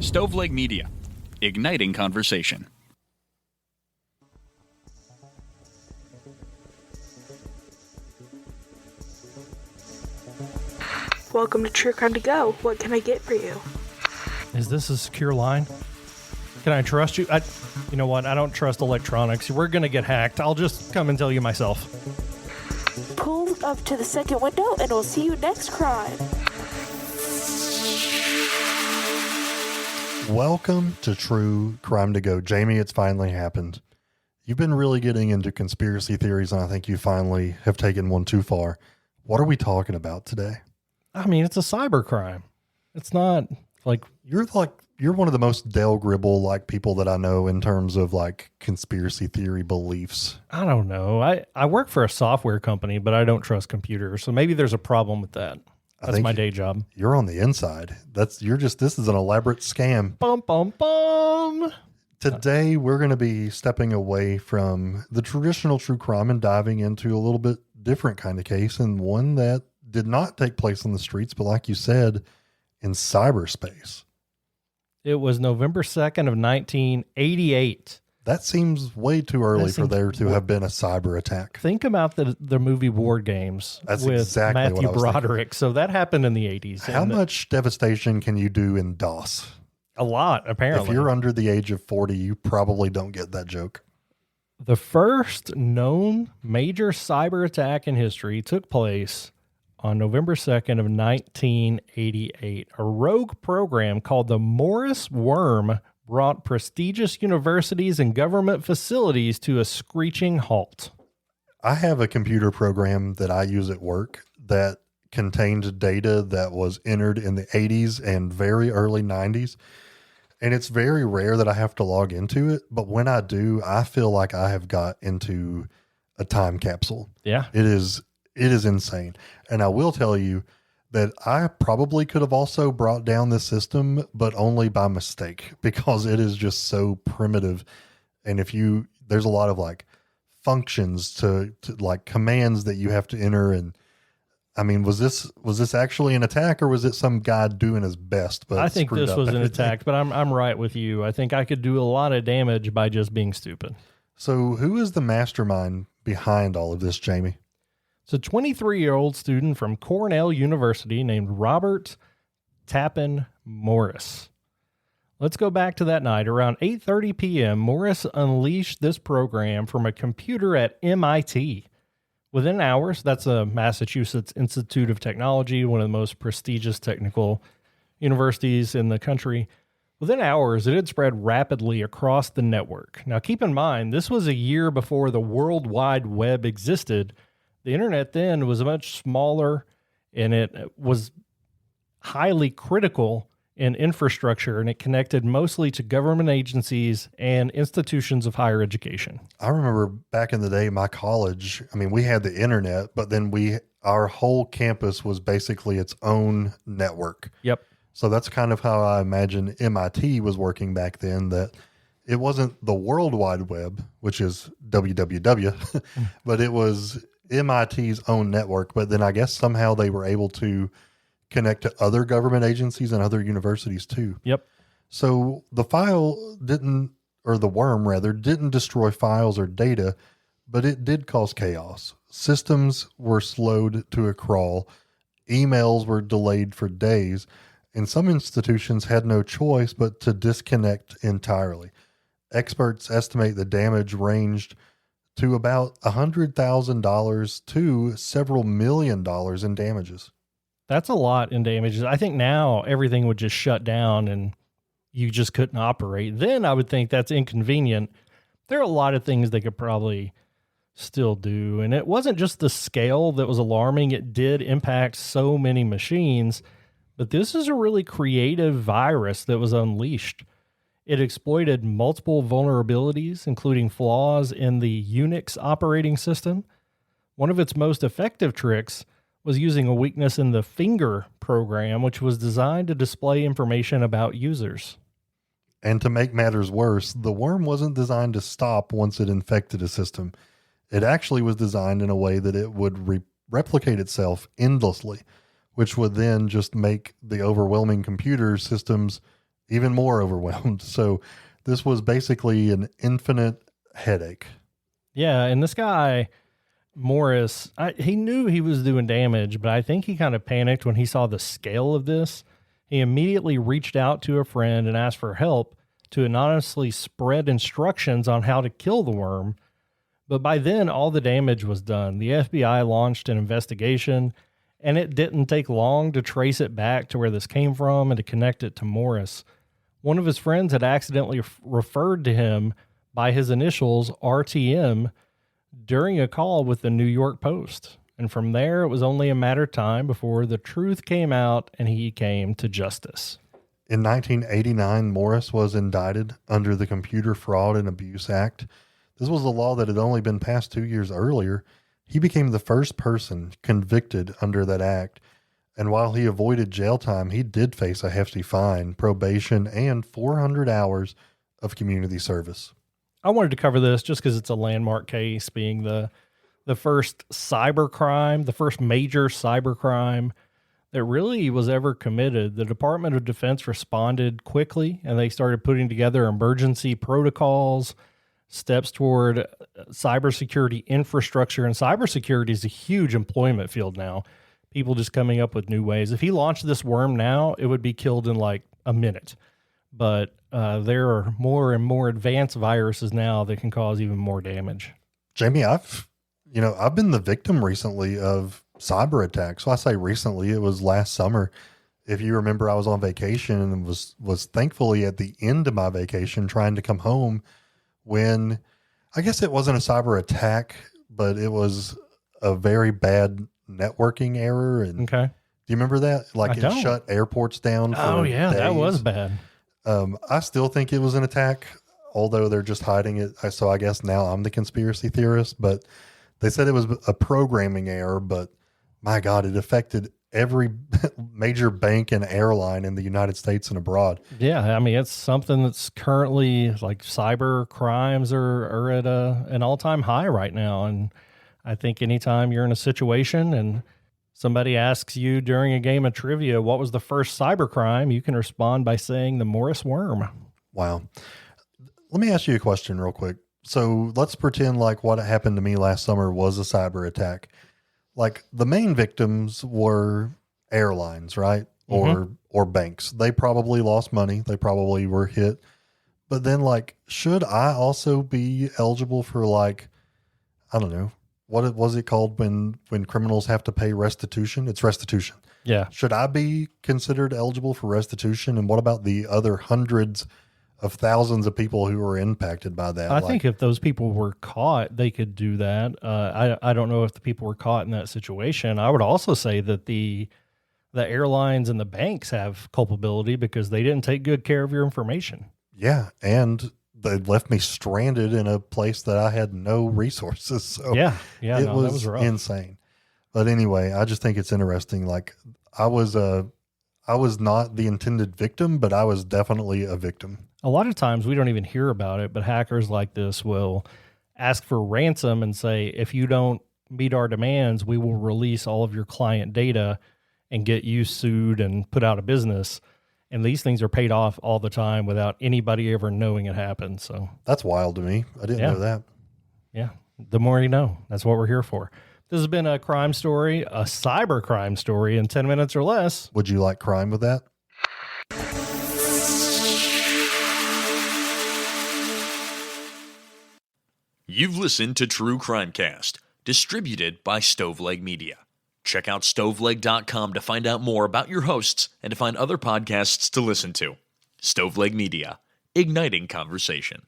Stoveleg Media, igniting conversation. Welcome to True Crime to Go. What can I get for you? Is this a secure line? Can I trust you? You know what? I don't trust electronics. We're going to get hacked. I'll just come and tell you myself. Pull up to the second window and we'll see you next crime. Welcome to True Crime to Go. Jamie, it's finally happened. You've been really getting into conspiracy theories, and I think you finally have taken one too far. What are we talking about today? I mean, it's a cyber crime. It's not like you're one of the most Dale Gribble people that I know in terms of conspiracy theory beliefs. I don't know. I work for a software company, but I don't trust computers. So maybe there's a problem with that. That's my day job. You're on the inside. This is an elaborate scam. Bum, bum, bum. Today, we're going to be stepping away from the traditional true crime and diving into a little bit different kind of case, and one that did not take place on the streets, but like you said, in cyberspace. It was November 2nd of 1988. That seems way too early for there to have been a cyber attack. Think about the movie War Games. That's with exactly Matthew what I was Broderick. thinking. So that happened in the 80s. How much devastation can you do in DOS? A lot, apparently. If you're under the age of 40, you probably don't get that joke. The first known major cyber attack in history took place on November 2nd of 1988. A rogue program called the Morris Worm brought prestigious universities and government facilities to a screeching halt. I have a computer program that I use at work that contained data that was entered in the 80s and very early 90s. And it's very rare that I have to log into it. But when I do, I feel like I have got into a time capsule. Yeah. It is insane. And I will tell you that I probably could have also brought down this system, but only by mistake, because it is just so primitive. And there's a lot of functions to commands that you have to enter. And I mean, was this actually an attack, or was it some guy doing his best? But I think this was an attack, but I'm right with you. I think I could do a lot of damage by just being stupid. So who is the mastermind behind all of this, Jamie? It's a 23-year-old student from Cornell University named Robert Tappan Morris. Let's go back to that night. Around 8:30 p.m., Morris unleashed this program from a computer at MIT. Within hours, that's a Massachusetts Institute of Technology, one of the most prestigious technical universities in the country. Within hours, it had spread rapidly across the network. Now, keep in mind, this was a year before the World Wide Web existed. The internet then was much smaller, and it was highly critical in infrastructure, and it connected mostly to government agencies and institutions of higher education. I remember back in the day, my college, we had the internet, but then our whole campus was basically its own network. Yep. So that's kind of how I imagine MIT was working back then, that it wasn't the World Wide Web, which is www, but it was MIT's own network. But then I guess somehow they were able to connect to other government agencies and other universities too. Yep. So the worm didn't destroy files or data, but it did cause chaos. Systems were slowed to a crawl. Emails were delayed for days, and some institutions had no choice but to disconnect entirely. Experts estimate the damage ranged to about $100,000 to several $1 million in damages. That's a lot in damages. I think now everything would just shut down and you just couldn't operate. Then I would think that's inconvenient. There are a lot of things they could probably still do. And it wasn't just the scale that was alarming. It did impact so many machines. But this is a really creative virus that was unleashed. It exploited multiple vulnerabilities, including flaws in the Unix operating system. One of its most effective tricks was using a weakness in the Finger program, which was designed to display information about users. And to make matters worse, the worm wasn't designed to stop once it infected a system. It actually was designed in a way that it would replicate itself endlessly, which would then just make the overwhelming computer systems even more overwhelmed. So this was basically an infinite headache. Yeah, and this guy, Morris, he knew he was doing damage, but I think he kind of panicked when he saw the scale of this. He immediately reached out to a friend and asked for help to anonymously spread instructions on how to kill the worm. But by then, all the damage was done. The FBI launched an investigation, and it didn't take long to trace it back to where this came from and to connect it to Morris. One of his friends had accidentally referred to him by his initials, RTM, during a call with the New York Post. And from there, it was only a matter of time before the truth came out and he came to justice. In 1989, Morris was indicted under the Computer Fraud and Abuse Act. This was a law that had only been passed 2 years earlier. He became the first person convicted under that act. And while he avoided jail time, he did face a hefty fine, probation, and 400 hours of community service. I wanted to cover this just because it's a landmark case, being the first cyber crime, the first major cyber crime that really was ever committed. The Department of Defense responded quickly, and they started putting together emergency protocols, steps toward cybersecurity infrastructure. And cybersecurity is a huge employment field now. People just coming up with new ways. If he launched this worm now, it would be killed in like a minute. But there are more and more advanced viruses now that can cause even more damage. Jamie, I've been the victim recently of cyber attacks. So I say recently, it was last summer. If you remember, I was on vacation and was thankfully at the end of my vacation trying to come home when, I guess it wasn't a cyber attack, but it was a very bad networking error. And Okay. do you remember that? Like I don't. shut airports down for Oh yeah, that days. was bad. I still think it was an attack, although they're just hiding it. So I guess now I'm the conspiracy theorist, but they said it was a programming error, but my God, it affected every major bank and airline in the United States and abroad. Yeah, I mean, it's something that's currently like cyber crimes are at an all-time high right now. And I think anytime you're in a situation and somebody asks you during a game of trivia, what was the first cyber crime, you can respond by saying the Morris worm. Wow. Let me ask you a question real quick. So let's pretend like what happened to me last summer was a cyber attack. Like the main victims were airlines, right? Or banks. They probably lost money. They probably were hit. But then like, should I also be eligible for like, I don't know, what was it called when criminals have to pay restitution? It's restitution. Yeah. Should I be considered eligible for restitution? And what about the other hundreds of thousands of people who were impacted by that? I think if those people were caught, they could do that. I don't know if the people were caught in that situation. I would also say that the airlines and the banks have culpability because they didn't take good care of your information. Yeah. And they left me stranded in a place that I had no resources. So Yeah. that was rough. insane. But anyway, I just think it's interesting. Like I was not the intended victim, but I was definitely a victim. A lot of times we don't even hear about it, but hackers like this will ask for ransom and say, if you don't meet our demands, we will release all of your client data and get you sued and put out of business. And these things are paid off all the time without anybody ever knowing it happened. So That's wild to me. I didn't know that. yeah, the more you know. That's what we're here for. This has been a crime story, a cyber crime story in 10 minutes or less. Would you like crime with that? You've listened to True Crimecast, distributed by Stoveleg Media. Check out stoveleg.com to find out more about your hosts and to find other podcasts to listen to. Stoveleg Media, igniting conversation.